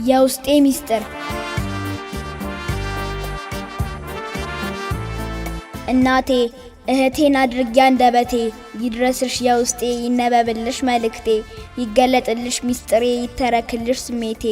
የውስጤ ሚስጥር እናቴ እህቴን አድርጊ አንደበቴ ይድረስሽ የውስጤ ይነበብልሽ መልእክቴ ይገለጥልሽ ሚስጥሬ ይተረክልሽ ስሜቴ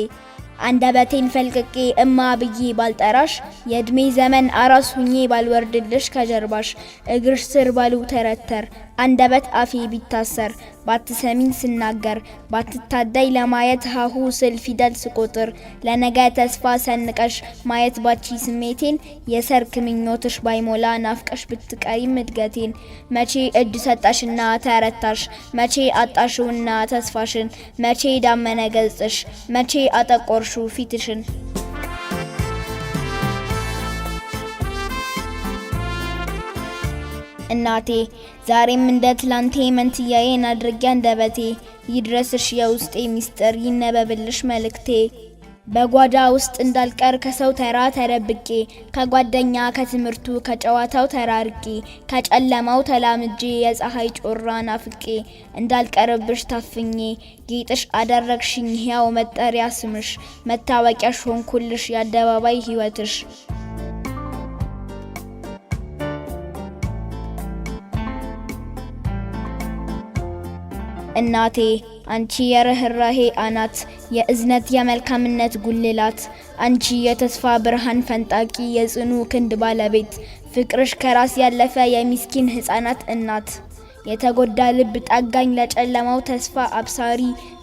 አንደበቴን ፈልቅቄ እማ ብዬ ባልጠራሽ የእድሜ ዘመን አራስ ሁኜ ባልወርድልሽ ከጀርባሽ እግርሽ ስር ባሉ ተረተር አንደበት አፌ ቢታሰር ባትሰሚኝ ስናገር ባትታደይ ለማየት ሃሁ ስል ፊደል ስቆጥር ለነገ ተስፋ ሰንቀሽ ማየት ባቺ ስሜቴን የሰርክ ምኞትሽ ባይሞላ ናፍቀሽ ብትቀሪም እድገቴን መቼ እጅ ሰጣሽና ተረታሽ መቼ አጣሽውና ተስፋሽን መቼ ዳመነ ገጽሽ መቼ አጠቆርሹ ፊትሽን እናቴ ዛሬም እንደ ትላንቴ መንትያዬን አድርጊ አንደበቴ ይድረስሽ የውስጤ ሚስጥር ይነበብልሽ መልእክቴ በጓዳ ውስጥ እንዳልቀር ከሰው ተራ ተደብቄ ከጓደኛ ከትምህርቱ ከጨዋታው ተራርቄ ከጨለማው ተላምጄ የፀሐይ ጮራ ናፍቄ እንዳልቀርብሽ ታፍኜ ጌጥሽ አደረግሽኝ ሕያው መጠሪያ ስምሽ መታወቂያሽ ሆንኩልሽ የአደባባይ ሕይወትሽ እናቴ አንቺ የርህራሄ አናት የእዝነት የመልካምነት ጉልላት አንቺ የተስፋ ብርሃን ፈንጣቂ የጽኑ ክንድ ባለቤት ፍቅርሽ ከራስ ያለፈ የሚስኪን ህፃናት እናት የተጎዳ ልብ ጠጋኝ ለጨለማው ተስፋ አብሳሪ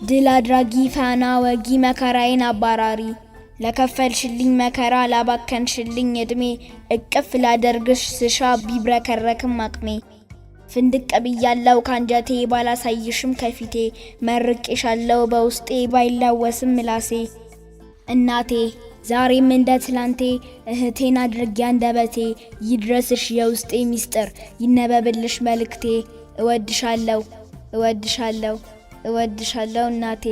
ድል አድራጊ ፋና ወጊ መከራዬን አባራሪ ለከፈልሽልኝ መከራ ላባከንሽልኝ እድሜ እቅፍ ላደርግሽ ስሻ ቢብረከረክም አቅሜ ፍንድቅ ብያለው ካንጀቴ ባላሳይሽም ከፊቴ መርቄሻለው በውስጤ ባይላወስም ምላሴ እናቴ ዛሬም እንደ ትላንቴ እህቴን አድርጊ አንደበቴ ይድረስሽ የውስጤ ሚስጥር ይነበብልሽ መልእክቴ እወድሻለው እናቴ